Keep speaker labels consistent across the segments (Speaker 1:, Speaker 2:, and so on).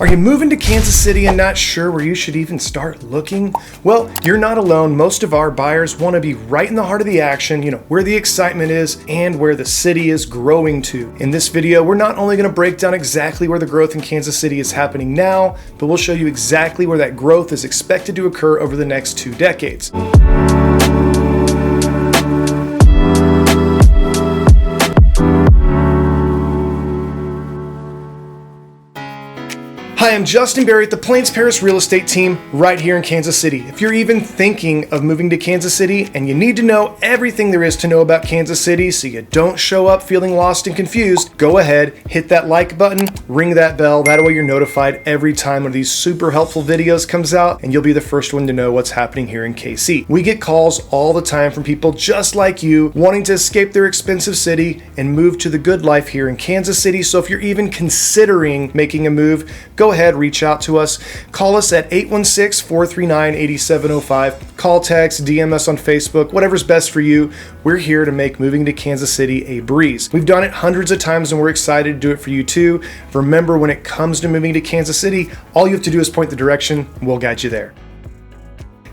Speaker 1: Are you moving to Kansas City and not sure where you should even start looking? Well, you're not alone. Most of our buyers want to be right in the heart of the action, where the excitement is and where the city is growing to. In this video, we're not only going to break down exactly where the growth in Kansas City is happening now, but we'll show you exactly where that growth is expected to occur over the next 2 decades. Hi, I'm Justin Barry at the Plains Paris Real Estate Team right here in Kansas City. If you're even thinking of moving to Kansas City and you need to know everything there is to know about Kansas City so you don't show up feeling lost and confused, go ahead, hit that like button, ring that bell. That way you're notified every time one of these super helpful videos comes out and you'll be the first one to know what's happening here in KC. We get calls all the time from people just like you wanting to escape their expensive city and move to the good life here in Kansas City. So if you're even considering making a move, go ahead, reach out to us. Call us at 816-439-8705. Call, text, DM us on Facebook, whatever's best for you. We're here to make moving to Kansas City a breeze. We've done it hundreds of times and we're excited to do it for you too. Remember, when it comes to moving to Kansas City, all you have to do is point the direction and we'll guide you there.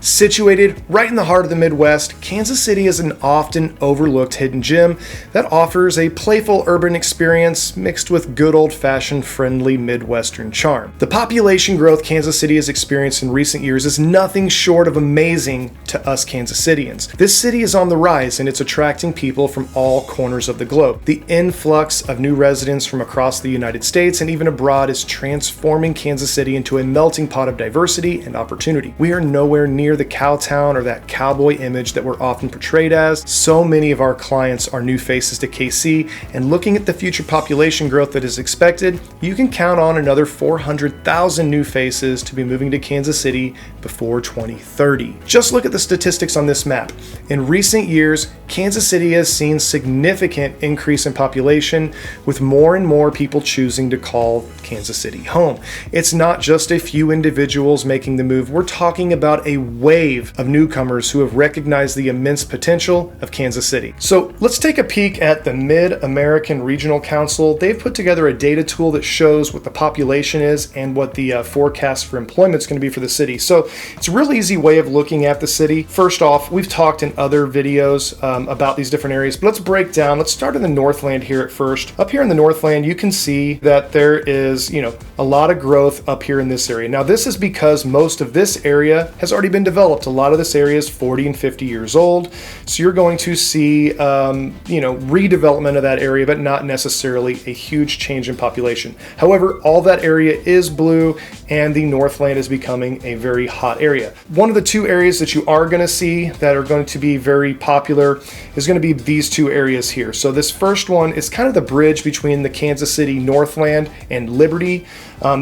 Speaker 1: Situated right in the heart of the Midwest, Kansas City is an often overlooked hidden gem that offers a playful urban experience mixed with good old-fashioned friendly Midwestern charm. The population growth Kansas City has experienced in recent years is nothing short of amazing to us Kansas Cityans. This city is on the rise and it's attracting people from all corners of the globe. The influx of new residents from across the United States and even abroad is transforming Kansas City into a melting pot of diversity and opportunity. We are nowhere near the cowtown or that cowboy image that we're often portrayed as. So many of our clients are new faces to KC, and looking at the future population growth that is expected, you can count on another 400,000 new faces to be moving to Kansas City before 2030. Just look at the statistics on this map. In recent years, Kansas City has seen significant increase in population, with more and more people choosing to call Kansas City home. It's not just a few individuals making the move. We're talking about a wave of newcomers who have recognized the immense potential of Kansas City. So let's take a peek at the Mid-American Regional Council. They've put together a data tool that shows what the population is and what the forecast for employment is going to be for the city. So it's a real easy way of looking at the city. First off, we've talked in other videos about these different areas, but let's break down. Let's start in the Northland here at first. Up here in the Northland, you can see that there is, a lot of growth up here in this area. Now, this is because most of this area has already been developed. A lot of this area is 40 and 50 years old. So you're going to see, redevelopment of that area, but not necessarily a huge change in population. However, all that area is blue and the Northland is becoming a very hot area. One of the 2 areas that you are going to see that are going to be very popular is going to be these 2 areas here. So this first one is kind of the bridge between the Kansas City Northland and Liberty.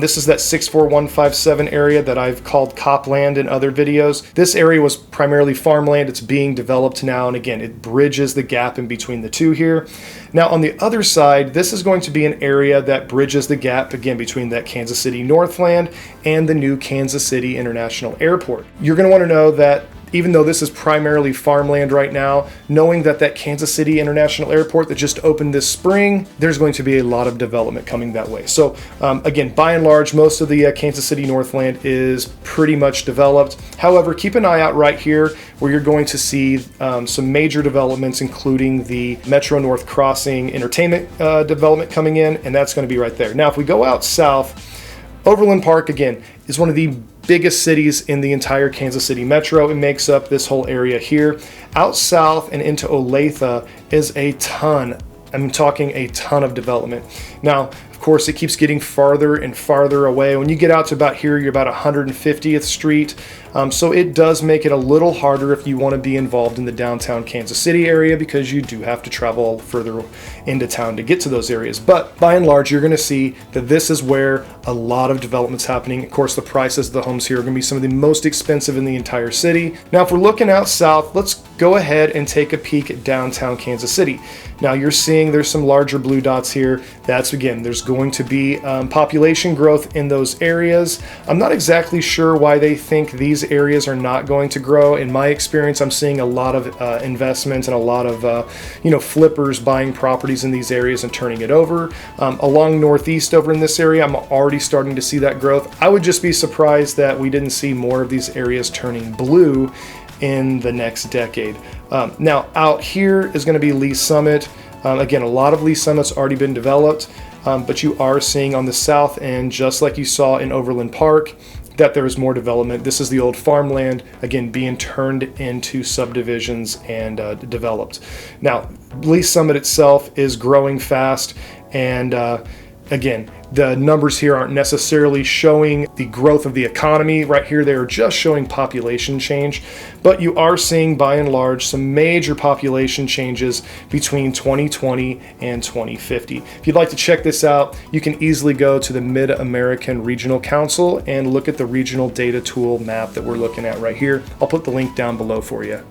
Speaker 1: This is that 64157 area that I've called Copland in other videos. This area was primarily farmland. It's being developed now, and again, it bridges the gap in between the 2 here. Now, on the other side, this is going to be an area that bridges the gap, again, between that Kansas City Northland and the new Kansas City International Airport. You're going to want to know that even though this is primarily farmland right now, knowing that Kansas City International Airport that just opened this spring, there's going to be a lot of development coming that way. So again, by and large, most of the Kansas City Northland is pretty much developed. However, keep an eye out right here where you're going to see some major developments, including the Metro North Crossing entertainment development coming in, and that's going to be right there. Now, if we go out south, Overland Park, again, is one of the biggest cities in the entire Kansas City metro. It makes up this whole area here. Out south and into Olathe is a ton. I'm talking a ton of development. Now, of course, it keeps getting farther and farther away. When you get out to about here, you're about 150th Street. So it does make it a little harder if you want to be involved in the downtown Kansas City area, because you do have to travel further into town to get to those areas. But by and large, you're going to see that this is where a lot of development's happening. Of course, the prices of the homes here are going to be some of the most expensive in the entire city. Now, if we're looking out south, let's go ahead and take a peek at downtown Kansas City. Now you're seeing there's some larger blue dots here. That's, again, there's going to be population growth in those areas. I'm not exactly sure why they think these areas are not going to grow. In my experience, I'm seeing a lot of investment and a lot of flippers buying properties in these areas and turning it over. Along Northeast over in this area, I'm already starting to see that growth. I would just be surprised that we didn't see more of these areas turning blue in the next decade. Now out here is going to be Lee Summit. Again, a lot of Lee Summit's already been developed, but you are seeing on the south end, just like you saw in Overland Park, that there is more development. This is the old farmland, again, being turned into subdivisions and developed. Now, Lee Summit itself is growing fast, and again, the numbers here aren't necessarily showing the growth of the economy. Right here, they are just showing population change, but you are seeing, by and large, some major population changes between 2020 and 2050. If you'd like to check this out, you can easily go to the Mid-American Regional Council and look at the regional data tool map that we're looking at right here. I'll put the link down below for you.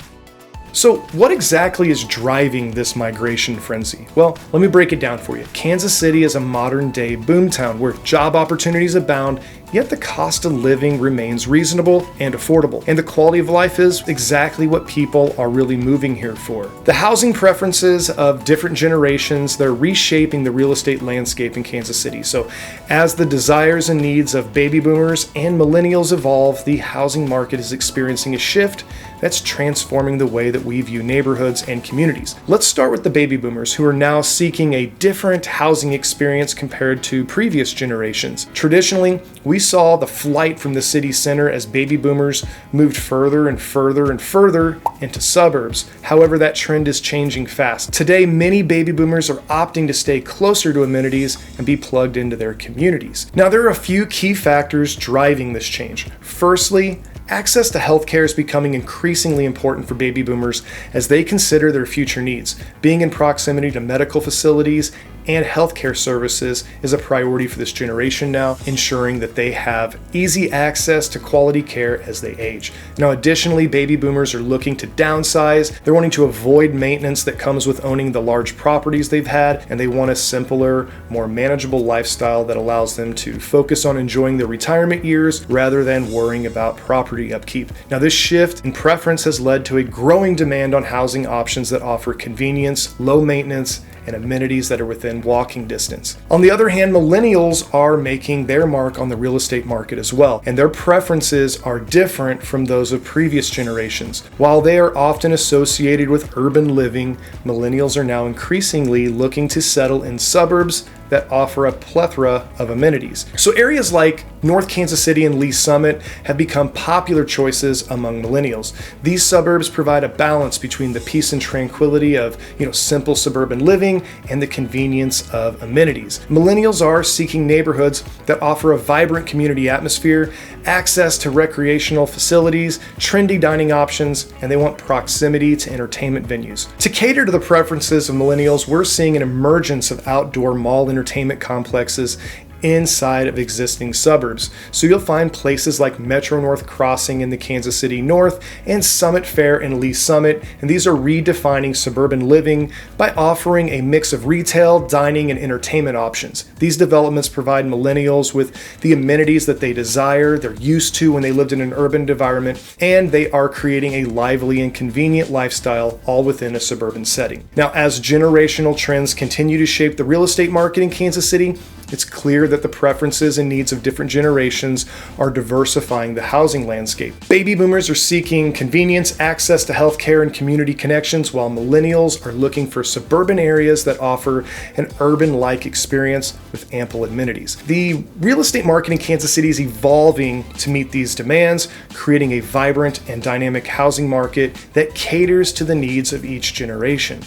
Speaker 1: So what exactly is driving this migration frenzy? Well, let me break it down for you. Kansas City is a modern day boomtown where job opportunities abound, yet the cost of living remains reasonable and affordable. And the quality of life is exactly what people are really moving here for. The housing preferences of different generations, they're reshaping the real estate landscape in Kansas City. So as the desires and needs of baby boomers and millennials evolve, the housing market is experiencing a shift that's transforming the way that we view neighborhoods and communities. Let's start with the baby boomers, who are now seeking a different housing experience compared to previous generations. Traditionally, we saw the flight from the city center as baby boomers moved further and further and further into suburbs. However, that trend is changing fast. Today, many baby boomers are opting to stay closer to amenities and be plugged into their communities. Now, there are a few key factors driving this change. Firstly, access to healthcare is becoming increasingly important for baby boomers as they consider their future needs. Being in proximity to medical facilities and healthcare services is a priority for this generation now, ensuring that they have easy access to quality care as they age. Now, additionally, baby boomers are looking to downsize. They're wanting to avoid maintenance that comes with owning the large properties they've had, and they want a simpler, more manageable lifestyle that allows them to focus on enjoying their retirement years rather than worrying about property upkeep. Now, this shift in preference has led to a growing demand on housing options that offer convenience, low maintenance, and amenities that are within walking distance. On the other hand, millennials are making their mark on the real estate market as well, and their preferences are different from those of previous generations. While they are often associated with urban living, millennials are now increasingly looking to settle in suburbs that offer a plethora of amenities. So areas like North Kansas City and Lee Summit have become popular choices among millennials. These suburbs provide a balance between the peace and tranquility of, simple suburban living and the convenience of amenities. Millennials are seeking neighborhoods that offer a vibrant community atmosphere, access to recreational facilities, trendy dining options, and they want proximity to entertainment venues. To cater to the preferences of millennials, we're seeing an emergence of outdoor mall entertainment complexes inside of existing suburbs. So you'll find places like Metro North Crossing in the Kansas City North and Summit Fair in Lee Summit, and these are redefining suburban living by offering a mix of retail, dining, and entertainment options. These developments provide millennials with the amenities that they desire, they're used to when they lived in an urban environment, and they are creating a lively and convenient lifestyle all within a suburban setting. Now, as generational trends continue to shape the real estate market in Kansas City, it's clear that the preferences and needs of different generations are diversifying the housing landscape. Baby boomers are seeking convenience, access to healthcare, and community connections, while millennials are looking for suburban areas that offer an urban-like experience with ample amenities. The real estate market in Kansas City is evolving to meet these demands, creating a vibrant and dynamic housing market that caters to the needs of each generation.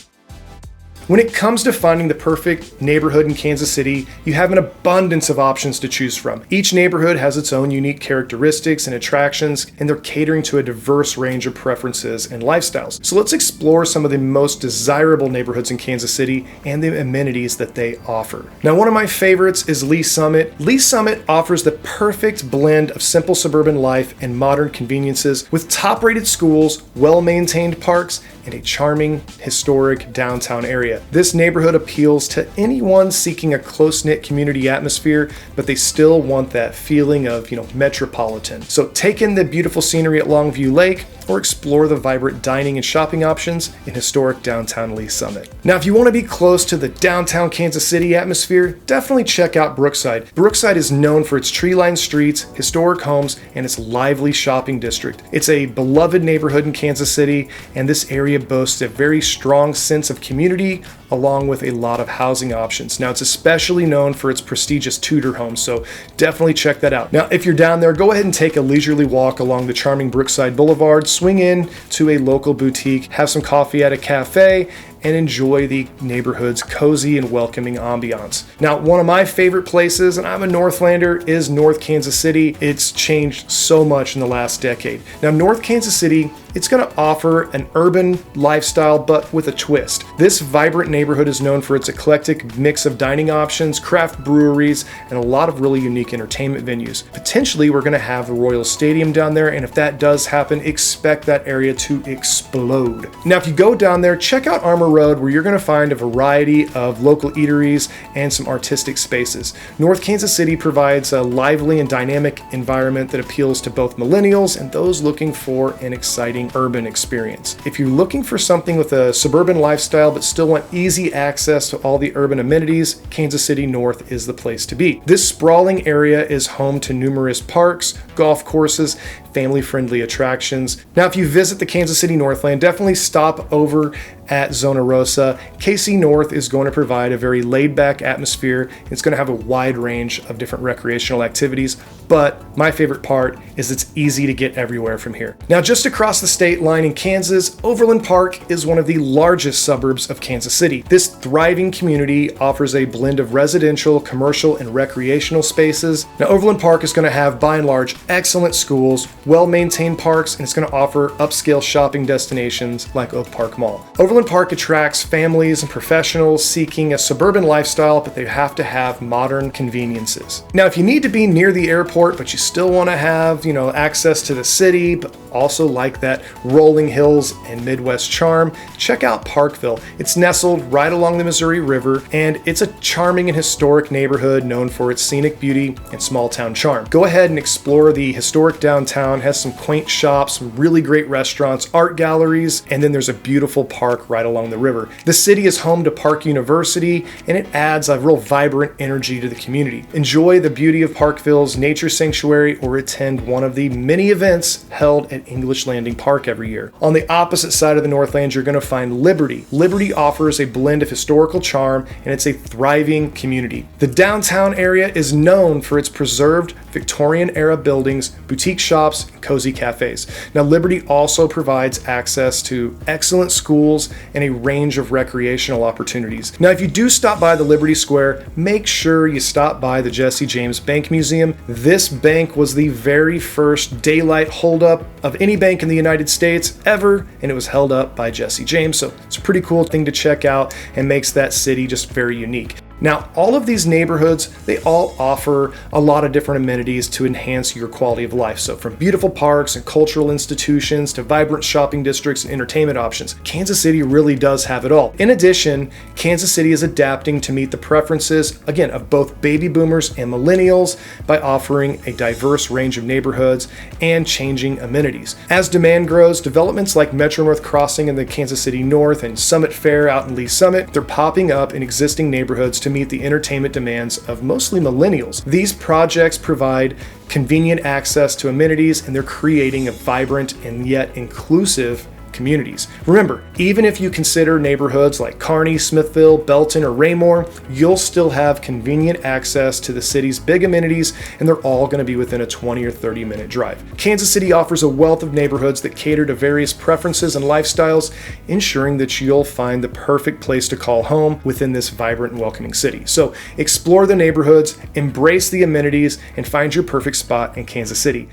Speaker 1: When it comes to finding the perfect neighborhood in Kansas City, you have an abundance of options to choose from. Each neighborhood has its own unique characteristics and attractions, and they're catering to a diverse range of preferences and lifestyles. So let's explore some of the most desirable neighborhoods in Kansas City and the amenities that they offer. Now, one of my favorites is Lee Summit. Lee Summit offers the perfect blend of simple suburban life and modern conveniences with top-rated schools, well-maintained parks, and a charming, historic downtown area. This neighborhood appeals to anyone seeking a close-knit community atmosphere, but they still want that feeling of, metropolitan. So take in the beautiful scenery at Longview Lake, or explore the vibrant dining and shopping options in historic downtown Lee Summit. Now, if you want to be close to the downtown Kansas City atmosphere, definitely check out Brookside. Brookside is known for its tree-lined streets, historic homes, and its lively shopping district. It's a beloved neighborhood in Kansas City, and this area boasts a very strong sense of community, along with a lot of housing options. Now, it's especially known for its prestigious Tudor homes, so definitely check that out. Now, if you're down there, go ahead and take a leisurely walk along the charming Brookside Boulevard, swing in to a local boutique, have some coffee at a cafe, and enjoy the neighborhood's cozy and welcoming ambiance. Now, one of my favorite places, and I'm a Northlander, is North Kansas City. It's changed so much in the last decade. Now, North Kansas City, it's going to offer an urban lifestyle, but with a twist. This vibrant neighborhood is known for its eclectic mix of dining options, craft breweries, and a lot of really unique entertainment venues. Potentially, we're going to have the Royal Stadium down there, and if that does happen, expect that area to explode. Now, if you go down there, check out Armor Road, where you're going to find a variety of local eateries and some artistic spaces. North Kansas City provides a lively and dynamic environment that appeals to both millennials and those looking for an exciting urban experience. If you're looking for something with a suburban lifestyle but still want easy access to all the urban amenities, Kansas City North is the place to be. This sprawling area is home to numerous parks, golf courses, family-friendly attractions. Now, if you visit the Kansas City Northland, definitely stop over at Zona Rosa. KC North is going to provide a very laid-back atmosphere. It's going to have a wide range of different recreational activities, but my favorite part is it's easy to get everywhere from here. Now, just across the state line in Kansas, Overland Park is one of the largest suburbs of Kansas City. This thriving community offers a blend of residential, commercial, and recreational spaces. Now, Overland Park is going to have, by and large, excellent schools, well-maintained parks, and it's going to offer upscale shopping destinations like Oak Park Mall. Overland Park attracts families and professionals seeking a suburban lifestyle, but they have to have modern conveniences. Now, if you need to be near the airport, but you still want to have, access to the city, but also like that rolling hills and Midwest charm, check out Parkville. It's nestled right along the Missouri River, and it's a charming and historic neighborhood known for its scenic beauty and small town charm. Go ahead and explore the historic downtown. It has some quaint shops, some really great restaurants, art galleries, and then there's a beautiful park right along the river. The city is home to Park University, and it adds a real vibrant energy to the community. Enjoy the beauty of Parkville's nature sanctuary or attend one of the many events held at English Landing Park every year. On the opposite side of the Northland, you're going to find Liberty. Liberty offers a blend of historical charm, and it's a thriving community. The downtown area is known for its preserved Victorian-era buildings, boutique shops, and cozy cafes. Now, Liberty also provides access to excellent schools and a range of recreational opportunities. Now, if you do stop by the Liberty Square, make sure you stop by the Jesse James Bank Museum. This bank was the very first daylight holdup of any bank in the United States ever, and it was held up by Jesse James, so it's a pretty cool thing to check out and makes that city just very unique. Now, all of these neighborhoods, they all offer a lot of different amenities to enhance your quality of life. So from beautiful parks and cultural institutions to vibrant shopping districts and entertainment options, Kansas City really does have it all. In addition, Kansas City is adapting to meet the preferences, again, of both baby boomers and millennials by offering a diverse range of neighborhoods and changing amenities. As demand grows, developments like Metro North Crossing in the Kansas City North and Summit Fair out in Lee Summit, they're popping up in existing neighborhoods to meet the entertainment demands of mostly millennials. These projects provide convenient access to amenities, and they're creating a vibrant and yet inclusive communities. Remember, even if you consider neighborhoods like Kearney, Smithville, Belton, or Raymore, you'll still have convenient access to the city's big amenities, and they're all going to be within a 20 or 30-minute drive. Kansas City offers a wealth of neighborhoods that cater to various preferences and lifestyles, ensuring that you'll find the perfect place to call home within this vibrant and welcoming city. So explore the neighborhoods, embrace the amenities, and find your perfect spot in Kansas City.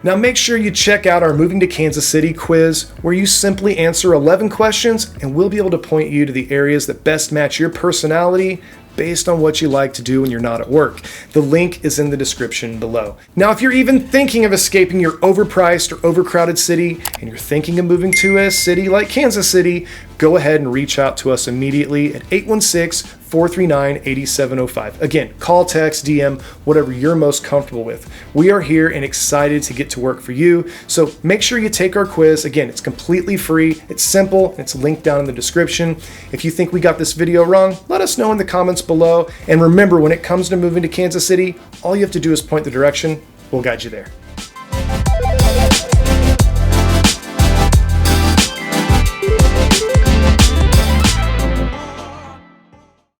Speaker 1: Now make sure you check out our Moving to Kansas City quiz, where you simply answer 11 questions and we'll be able to point you to the areas that best match your personality based on what you like to do when you're not at work. The link is in the description below. Now, if you're even thinking of escaping your overpriced or overcrowded city and you're thinking of moving to a city like Kansas City, go ahead and reach out to us immediately at 816-439-8705. Again, call, text, DM, whatever you're most comfortable with. We are here and excited to get to work for you. So make sure you take our quiz. Again, it's completely free, it's simple, and it's linked down in the description. If you think we got this video wrong, let us know in the comments below. And remember, when it comes to moving to Kansas City, all you have to do is point the direction. We'll guide you there.